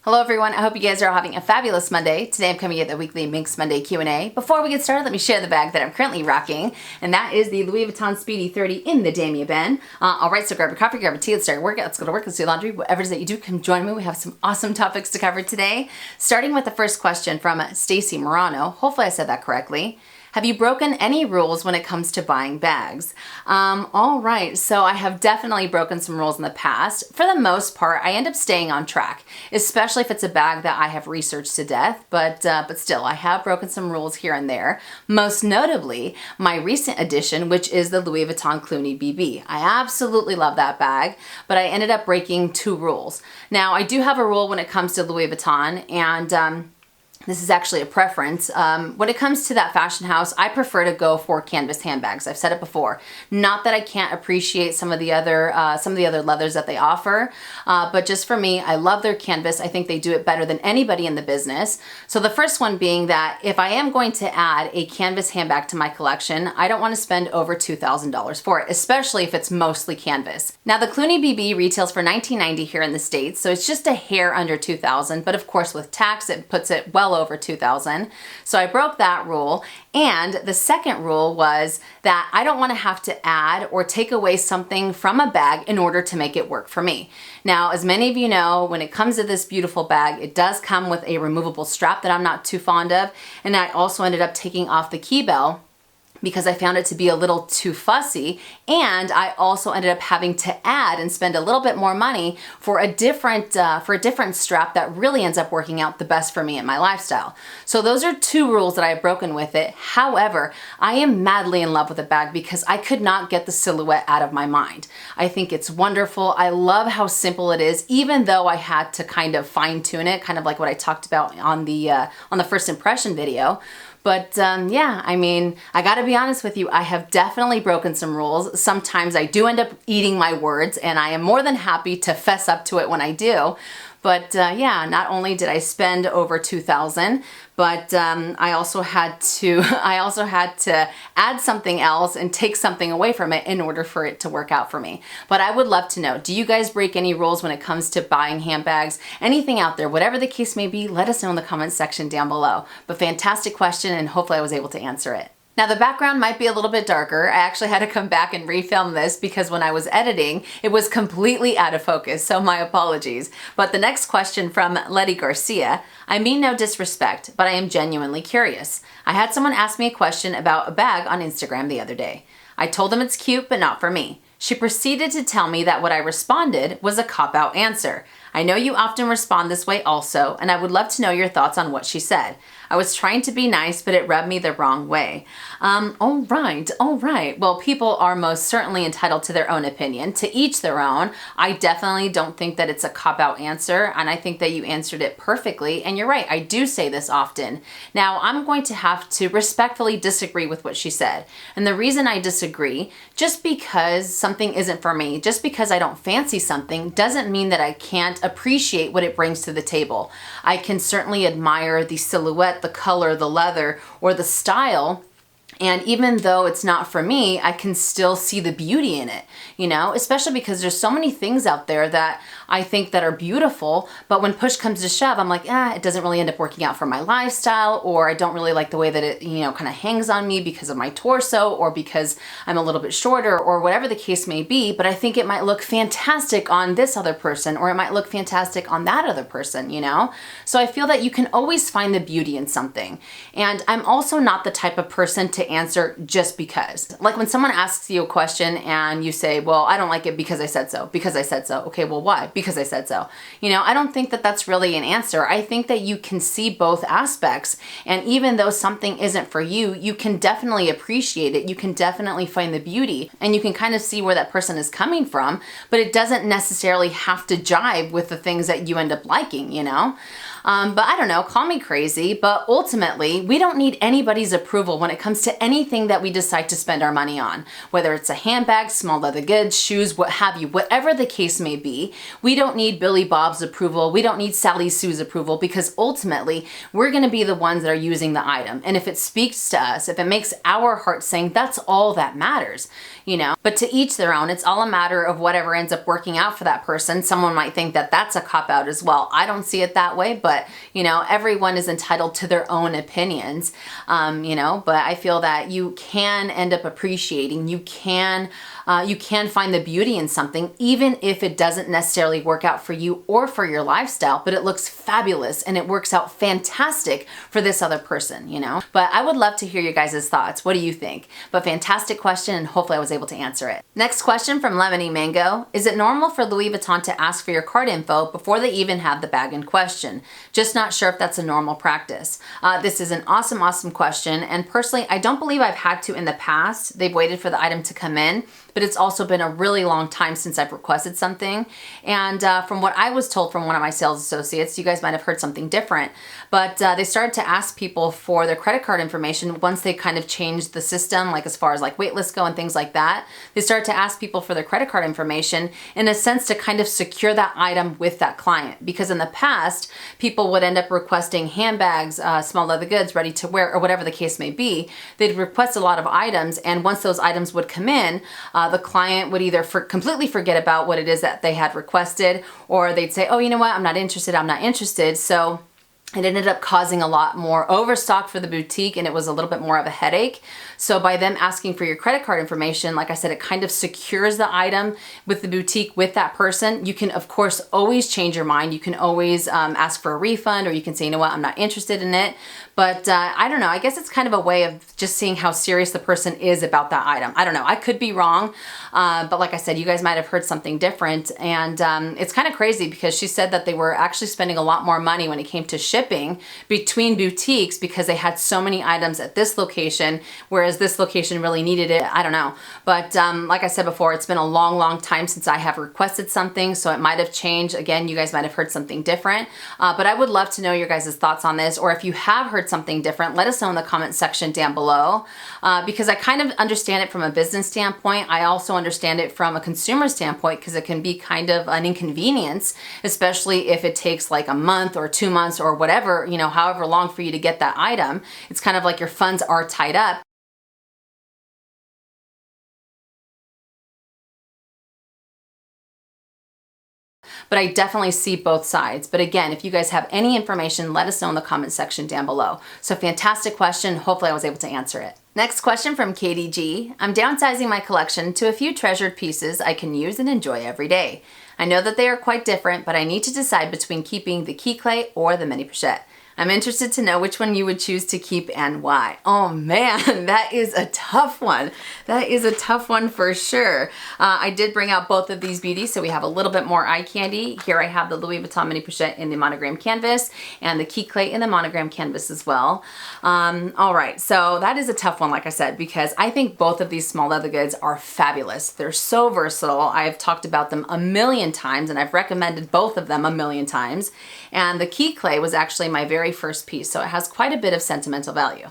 Hello everyone, I hope you guys are all having a fabulous Monday. Today I'm coming at the weekly Minks Monday Q&A. Before we get started, let me share the bag that I'm currently rocking, and that is the Louis Vuitton Speedy 30 in the Damier Ben. Alright, so grab a coffee, grab a tea, let's start your workout, let's go to work, let's do laundry, whatever it is that you do, come join me. We have some awesome topics to cover today. Starting with the first question from Stacy Milano. Hopefully I said that correctly. Have you broken any rules when it comes to buying bags? All right, so I have definitely broken some rules in the past. For the most part, I end up staying on track, especially if it's a bag that I have researched to death, but still, I have broken some rules here and there. Most notably, my recent addition, which is the Louis Vuitton Clooney BB. I absolutely love that bag, but I ended up breaking two rules. Now, I do have a rule when it comes to Louis Vuitton, and this is actually a preference. When it comes to that fashion house, I prefer to go for canvas handbags. I've said it before. Not that I can't appreciate some of the other leathers that they offer, but just for me, I love their canvas. I think they do it better than anybody in the business. So the first one being that if I am going to add a canvas handbag to my collection, I don't want to spend over $2,000 for it, especially if it's mostly canvas. Now the Clooney BB retails for $19.90 here in the States, so it's just a hair under $2,000, but of course with tax, it puts it well over $2,000. So I broke that rule. And the second rule was that I don't want to have to add or take away something from a bag in order to make it work for me. Now, as many of you know, when it comes to this beautiful bag, it does come with a removable strap that I'm not too fond of. And I also ended up taking off the key bell because I found it to be a little too fussy, and I also ended up having to add and spend a little bit more money for a different strap that really ends up working out the best for me and my lifestyle. So those are two rules that I have broken with it. However, I am madly in love with the bag because I could not get the silhouette out of my mind. I think it's wonderful. I love how simple it is, even though I had to kind of fine tune it, kind of like what I talked about on the first impression video. But yeah, I mean, I gotta be honest with you, I have definitely broken some rules. Sometimes I do end up eating my words, and I am more than happy to fess up to it when I do. But yeah, not only did I spend over $2,000, but I also had to add something else and take something away from it in order for it to work out for me. But I would love to know, do you guys break any rules when it comes to buying handbags? Anything out there, whatever the case may be, let us know in the comments section down below. But fantastic question, and hopefully I was able to answer it. Now the background might be a little bit darker. I actually had to come back and refilm this because when I was editing, it was completely out of focus, so my apologies. But the next question from Letty Garcia, I mean no disrespect, but I am genuinely curious. I had someone ask me a question about a bag on Instagram the other day. I told them it's cute, but not for me. She proceeded to tell me that what I responded was a cop-out answer. I know you often respond this way also, and I would love to know your thoughts on what she said. I was trying to be nice, but it rubbed me the wrong way. All right. Well, people are most certainly entitled to their own opinion. To each their own. I definitely don't think that it's a cop-out answer, and I think that you answered it perfectly, and you're right, I do say this often. Now, I'm going to have to respectfully disagree with what she said, and the reason I disagree, just because something isn't for me, just because I don't fancy something, doesn't mean that I can't appreciate what it brings to the table. I can certainly admire the silhouette, the color, the leather, or the style. And even though it's not for me, I can still see the beauty in it, you know, especially because there's so many things out there that I think that are beautiful, but when push comes to shove, I'm like, it doesn't really end up working out for my lifestyle, or I don't really like the way that it, you know, kind of hangs on me because of my torso, or because I'm a little bit shorter, or whatever the case may be, but I think it might look fantastic on this other person, or it might look fantastic on that other person, you know? So I feel that you can always find the beauty in something. And I'm also not the type of person to answer just because. Like when someone asks you a question and you say, well, I don't like it because I said so, because I said so. Okay, well, why? Because I said so. You know, I don't think that that's really an answer. I think that you can see both aspects, and even though something isn't for you, you can definitely appreciate it. You can definitely find the beauty, and you can kind of see where that person is coming from, but it doesn't necessarily have to jive with the things that you end up liking, you know? But I don't know, call me crazy, but ultimately, we don't need anybody's approval when it comes to anything that we decide to spend our money on, whether it's a handbag, small leather goods, shoes, what have you, whatever the case may be. We don't need Billy Bob's approval. We don't need Sally Sue's approval, because ultimately we're going to be the ones that are using the item. And if it speaks to us, if it makes our heart sing, that's all that matters, you know. But to each their own. It's all a matter of whatever ends up working out for that person. Someone might think that that's a cop out as well. I don't see it that way, but you know, everyone is entitled to their own opinions, you know. But I feel that you can end up appreciating, you can find the beauty in something, even if it doesn't necessarily work out for you or for your lifestyle, but it looks fabulous and it works out fantastic for this other person, you know. But I would love to hear your guys' thoughts. What do you think? But fantastic question, and hopefully I was able to answer it. Next question from Lemony Mango. Is it normal for Louis Vuitton to ask for your card info before they even have the bag in question? Just not sure if that's a normal practice. This is an awesome question, and personally, I don't believe I've had to in the past. They've waited for the item to come in, but it's also been a really long time since I've requested something. And from what I was told from one of my sales associates, you guys might have heard something different, but they started to ask people for their credit card information once they kind of changed the system, like as far as like wait lists go and things like that. They started to ask people for their credit card information in a sense to kind of secure that item with that client. Because in the past, people would end up requesting handbags, small leather goods, ready to wear, or whatever the case may be. They'd request a lot of items, and once those items would come in, the client would either completely forget about what it is that they had requested, or they'd say, oh, you know what, I'm not interested. So it ended up causing a lot more overstock for the boutique, and it was a little bit more of a headache. So by them asking for your credit card information, like I said, it kind of secures the item with the boutique, with that person. You can, of course, always change your mind. You can always ask for a refund, or you can say, you know what, I'm not interested in it. But I don't know, I guess it's kind of a way of just seeing how serious the person is about that item. I don't know, I could be wrong, but like I said, you guys might have heard something different. And it's kind of crazy, because she said that they were actually spending a lot more money when it came to shipping between boutiques, because they had so many items at this location, whereas this location really needed it. I don't know. But like I said before, it's been a long time since I have requested something, so it might have changed. Again, you guys might have heard something different, but I would love to know your guys' thoughts on this, or if you have heard something different, let us know in the comment section down below, because I kind of understand it from a business standpoint. I also understand it from a consumer standpoint, because it can be kind of an inconvenience, especially if it takes like a month or 2 months or whatever, you know, however long for you to get that item. It's kind of like your funds are tied up. But I definitely see both sides. But again, if you guys have any information, let us know in the comment section down below. So fantastic question. Hopefully I was able to answer it. Next question from Katie G. I'm downsizing my collection to a few treasured pieces I can use and enjoy every day. I know that they are quite different, but I need to decide between keeping the Cles or the mini Pochette. I'm interested to know which one you would choose to keep and why. Oh man, that is a tough one. That is a tough one for sure. I did bring out both of these beauties, so we have a little bit more eye candy. Here I have the Louis Vuitton mini Pochette in the monogram canvas, and the Cles in the monogram canvas as well. All right, so that is a tough one, like I said, because I think both of these small leather goods are fabulous. They're so versatile. I've talked about them a million times, and I've recommended both of them a million times. And the Cles was actually my very first piece, so it has quite a bit of sentimental value.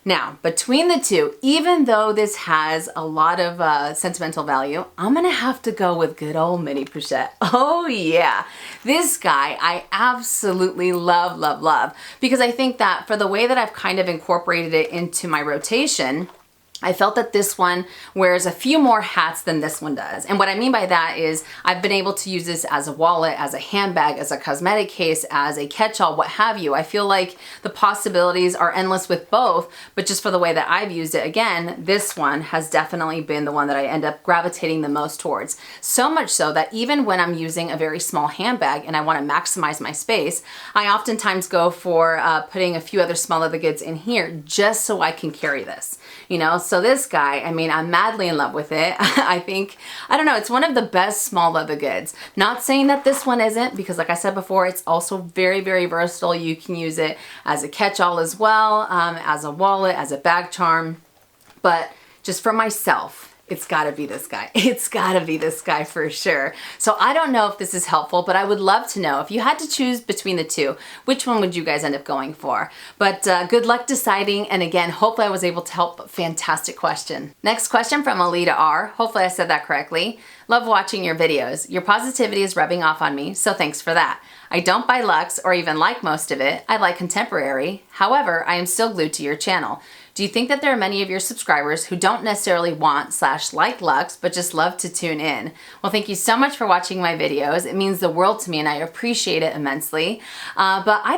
Now, between the two, even though this has a lot of sentimental value, I'm gonna have to go with good old mini Pochette. Oh yeah, this guy I absolutely love, because I think that for the way that I've kind of incorporated it into my rotation, I felt that this one wears a few more hats than this one does. And what I mean by that is I've been able to use this as a wallet, as a handbag, as a cosmetic case, as a catch-all, what have you. I feel like the possibilities are endless with both, but just for the way that I've used it, again, this one has definitely been the one that I end up gravitating the most towards. So much so that even when I'm using a very small handbag and I want to maximize my space, I oftentimes go for putting a few other small leather goods in here just so I can carry this, you know? So this guy, I mean, I'm madly in love with it. I think, I don't know, it's one of the best small leather goods. Not saying that this one isn't, because like I said before, it's also very versatile. You can use it as a catch-all as well, as a wallet, as a bag charm. But just for myself, It's gotta be this guy. It's gotta be this guy for sure. So I don't know if this is helpful, but I would love to know if you had to choose between the two, which one would you guys end up going for? But good luck deciding. And again, hopefully I was able to help. Fantastic question. Next question from Alita R. Hopefully I said that correctly. Love watching your videos. Your positivity is rubbing off on me, so thanks for that. I don't buy luxe or even like most of it. I like contemporary. However, I am still glued to your channel. Do you think that there are many of your subscribers who don't necessarily want / like luxe, but just love to tune in? Well, thank you so much for watching my videos. It means the world to me and I appreciate it immensely. But I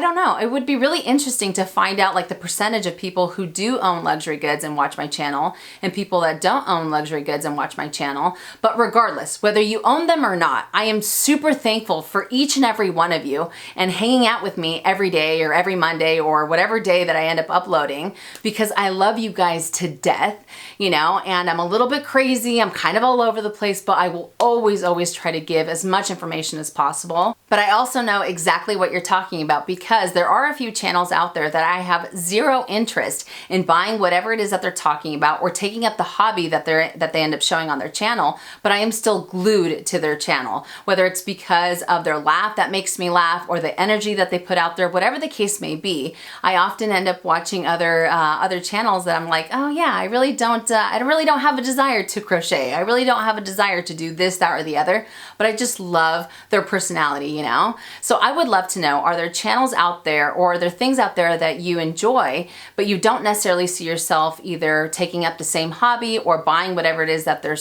don't know. It would be really interesting to find out like the percentage of people who do own luxury goods and watch my channel and people that don't own luxury goods and watch my channel. But regardless, whether you own them or not, I am super thankful for each and every one of you and hanging out with me every day or every Monday or whatever day that I end up uploading, because I love you guys to death, you know, and I'm a little bit crazy. I'm kind of all over the place, but I will always try to give as much information as possible. But I also know exactly what you're talking about, because there are a few channels out there that I have zero interest in buying whatever it is that they're talking about or taking up the hobby that they end up showing on their channel, but I am still glued to their channel, whether it's because of their laugh that makes me laugh or the energy that they put out there, whatever the case may be. I often end up watching other channels that I'm like, oh yeah, I really don't have a desire to crochet. I really don't have a desire to do this, that, or the other, but I just love their personality, you know? So I would love to know, are there channels out there or are there things out there that you enjoy, but you don't necessarily see yourself either taking up the same hobby or buying whatever it is that they're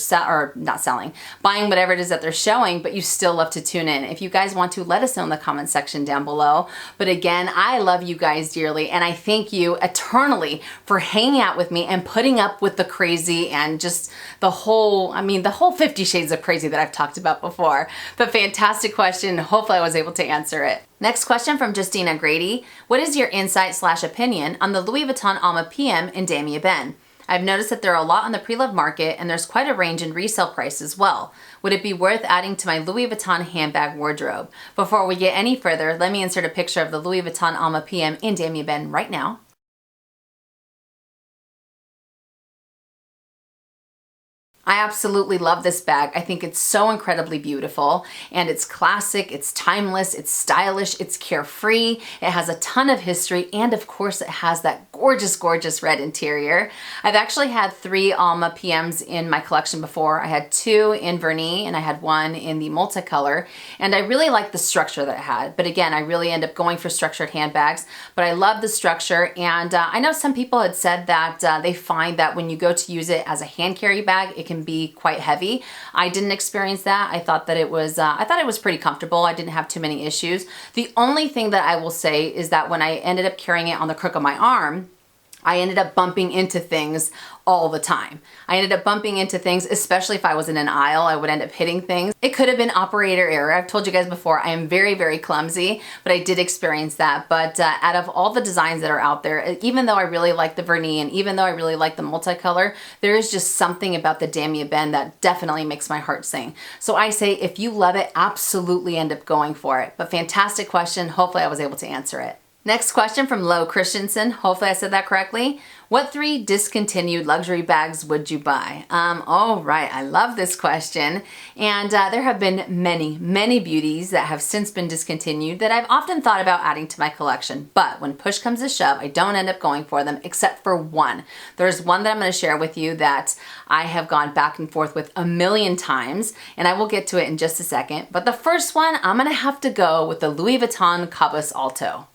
buying whatever it is that they're showing, but you still love to tune in. If you guys want to, let us know in the comment section down below. But again, I love you guys dearly and I thank you eternally for hanging out with me and putting up with the crazy and just the whole 50 shades of crazy that I've talked about before. But fantastic question. Hopefully I was able to answer it. Next question from Justina Grady. What is your insight / opinion on the Louis Vuitton Alma PM in Damia Ben? I've noticed that there are a lot on the pre-loved market and there's quite a range in resale price as well. Would it be worth adding to my Louis Vuitton handbag wardrobe? Before we get any further, let me insert a picture of the Louis Vuitton Alma PM in Damia Ben right now. I absolutely love this bag. I think it's so incredibly beautiful and it's classic, it's timeless, it's stylish, it's carefree, it has a ton of history, and of course it has that gorgeous red interior. I've actually had 3 Alma PMs in my collection before. I had 2 in Vernis and I had 1 in the multicolor, and I really like the structure that it had. But again, I really end up going for structured handbags, but I love the structure, and I know some people had said that they find that when you go to use it as a hand carry bag, it can be quite heavy. I didn't experience that. I thought that it was pretty comfortable. I didn't have too many issues. The only thing that I will say is that when I ended up carrying it on the crook of my arm, I ended up bumping into things all the time. I ended up bumping into things, especially if I was in an aisle, I would end up hitting things. It could have been operator error. I've told you guys before, I am very clumsy, but I did experience that. But out of all the designs that are out there, even though I really like the Vernis and even though I really like the multicolor, there is just something about the Damia Ben that definitely makes my heart sing. So I say, if you love it, absolutely end up going for it. But fantastic question. Hopefully I was able to answer it. Next question from Lo Christensen. Hopefully I said that correctly. What 3 discontinued luxury bags would you buy? All right, I love this question. And there have been many beauties that have since been discontinued that I've often thought about adding to my collection. But when push comes to shove, I don't end up going for them except for one. There's one that I'm gonna share with you that I have gone back and forth with a million times, and I will get to it in just a second. But the first one, I'm gonna have to go with the Louis Vuitton Cabo Alto.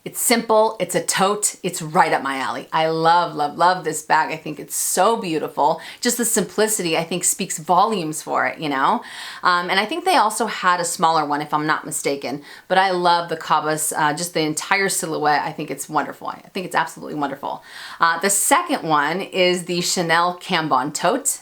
It's simple, it's a tote, it's right up my alley. I love this bag. I think it's so beautiful. Just the simplicity, I think, speaks volumes for it, you know? And I think they also had a smaller one, if I'm not mistaken. But I love the Cabos, just the entire silhouette. I think it's wonderful. I think it's absolutely wonderful. The second one is the Chanel Cambon tote.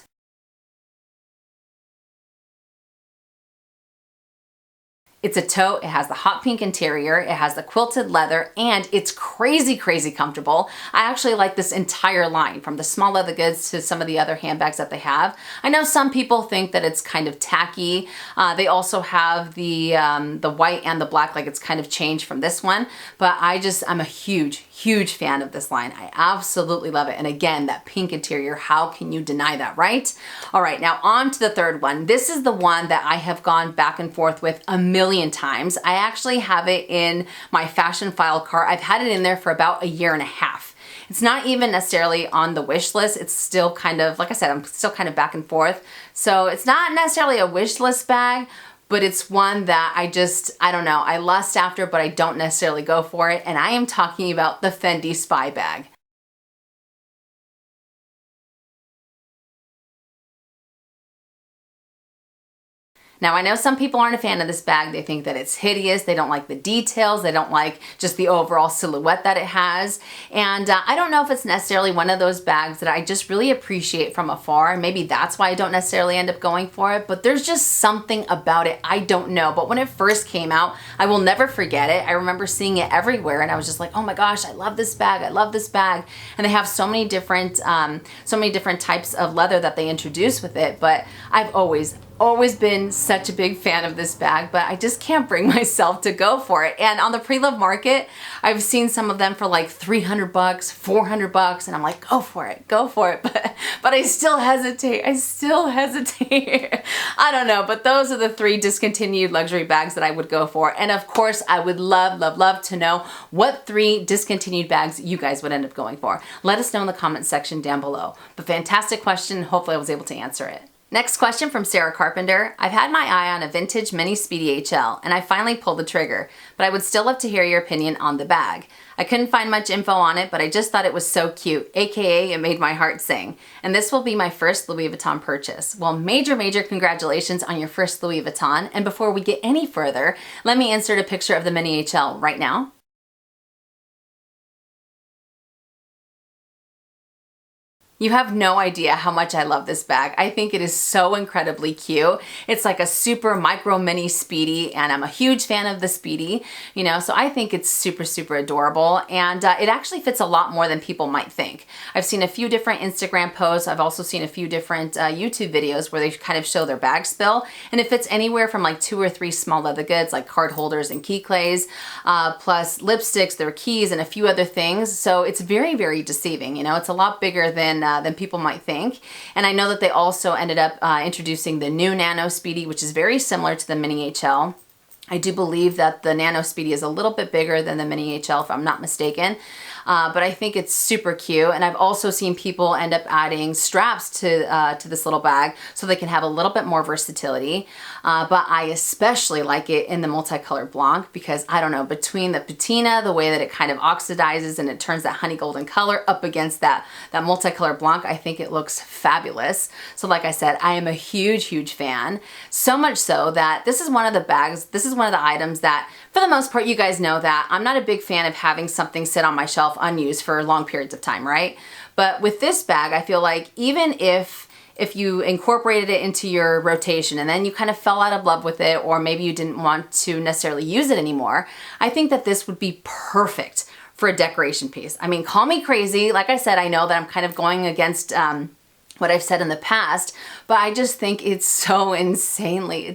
It's a tote, it has the hot pink interior, it has the quilted leather, and it's crazy comfortable. I actually like this entire line, from the small leather goods to some of the other handbags that they have. I know some people think that it's kind of tacky. They also have the white and the black, like it's kind of changed from this one, but I'm a huge huge fan of this line. I absolutely love it. And again, that pink interior, how can you deny that, right? All right, now on to the third one. This is the one that I have gone back and forth with a million times. I actually have it in my fashion file cart. I've had it in there for about a year and a half. It's not even necessarily on the wish list. It's still kind of, like I said, I'm still kind of back and forth. So it's not necessarily a wish list bag, but it's one that I don't know, I lust after, but I don't necessarily go for it. And I am talking about the Fendi Spy bag. Now, I know some people aren't a fan of this bag. They think that it's hideous. They don't like the details. They don't like just the overall silhouette that it has. And I don't know if it's necessarily one of those bags that I just really appreciate from afar. Maybe that's why I don't necessarily end up going for it, but there's just something about it. I don't know. But when it first came out, I will never forget it. I remember seeing it everywhere and I was just like, oh my gosh, I love this bag. I love this bag. And they have so many different types of leather that they introduce with it. But I've always been such a big fan of this bag, but I just can't bring myself to go for it. And on the pre-loved market, I've seen some of them for like $300, $400, and I'm like, go for it. But I still hesitate. I don't know, but those are the 3 discontinued luxury bags that I would go for. And of course, I would love to know what 3 discontinued bags you guys would end up going for. Let us know in the comment section down below. But fantastic question. Hopefully I was able to answer it. Next question from Sarah Carpenter. I've had my eye on a vintage mini Speedy HL and I finally pulled the trigger, but I would still love to hear your opinion on the bag. I couldn't find much info on it, but I just thought it was so cute, aka it made my heart sing. And this will be my first Louis Vuitton purchase. Well, major congratulations on your first Louis Vuitton. And before we get any further, let me insert a picture of the mini HL right now. You have no idea how much I love this bag. I think it is so incredibly cute. It's like a super micro mini Speedy, and I'm a huge fan of the Speedy, you know, so I think it's super adorable, and it actually fits a lot more than people might think. I've seen a few different Instagram posts. I've also seen a few different YouTube videos where they kind of show their bag spill, and it fits anywhere from like 2 or 3 small leather goods like card holders and key Cles, plus lipsticks, their keys, and a few other things. So it's very deceiving. You know, it's a lot bigger than people might think. And I know that they also ended up introducing the new Nano Speedy, which is very similar to the mini HL. I do believe that the Nano Speedy is a little bit bigger than the mini HL, if I'm not mistaken. But I think it's super cute. And I've also seen people end up adding straps to this little bag so they can have a little bit more versatility. But I especially like it in the multicolored blanc because, I don't know, between the patina, the way that it kind of oxidizes and it turns that honey golden color up against that multicolored blanc, I think it looks fabulous. So like I said, I am a huge fan. So much so that this is one of the bags, this is one of the items that, for the most part, you guys know that I'm not a big fan of having something sit on my shelf unused for long periods of time, right? But with this bag, I feel like even if you incorporated it into your rotation and then you kind of fell out of love with it, or maybe you didn't want to necessarily use it anymore, I think that this would be perfect for a decoration piece. I mean, call me crazy. Like I said, I know that I'm kind of going against what I've said in the past, but I just think it's so insanely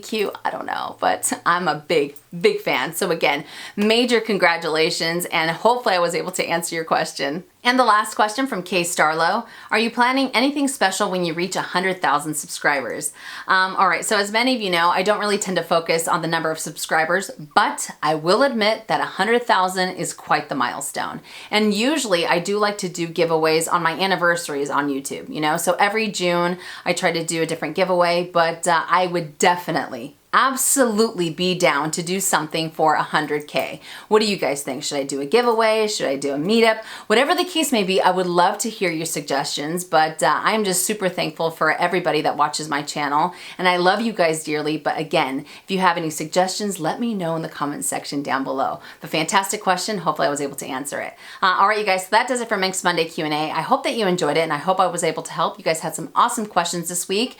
cute. I don't know, but I'm a big fan. So again, major congratulations, and hopefully I was able to answer your question. And the last question from Kay Starlow. Are you planning anything special when you reach 100,000 subscribers? All right, so as many of you know, I don't really tend to focus on the number of subscribers, but I will admit that 100,000 is quite the milestone. And usually I do like to do giveaways on my anniversaries on YouTube, you know? So every June I try to do a different giveaway, but I would definitely absolutely be down to do something for 100K. What do you guys think? Should I do a giveaway? Should I do a meetup? Whatever the case may be, I would love to hear your suggestions, but I'm just super thankful for everybody that watches my channel, and I love you guys dearly. But again, if you have any suggestions, let me know in the comment section down below. But fantastic question. Hopefully I was able to answer it. All right, you guys, so that does it for Minks Monday Q&A. I hope that you enjoyed it, and I hope I was able to help. You guys had some awesome questions this week.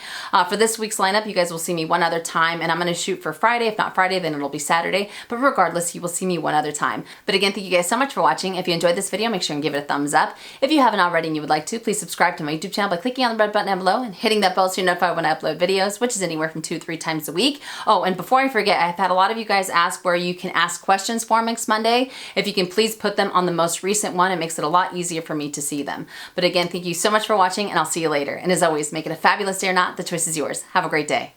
For this week's lineup, you guys will see me one other time, and I'm I'm gonna shoot for Friday. If not Friday, then it'll be Saturday. But regardless, you will see me one other time. But again, thank you guys so much for watching. If you enjoyed this video, make sure and give it a thumbs up. If you haven't already and you would like to, please subscribe to my YouTube channel by clicking on the red button down below and hitting that bell so you're notified when I upload videos, which is anywhere from 2 to 3 times a week. Oh, and before I forget, I've had a lot of you guys ask where you can ask questions for Minks Monday. If you can please put them on the most recent one, it makes it a lot easier for me to see them. But again, thank you so much for watching, and I'll see you later. And as always, make it a fabulous day or not, the choice is yours. Have a great day.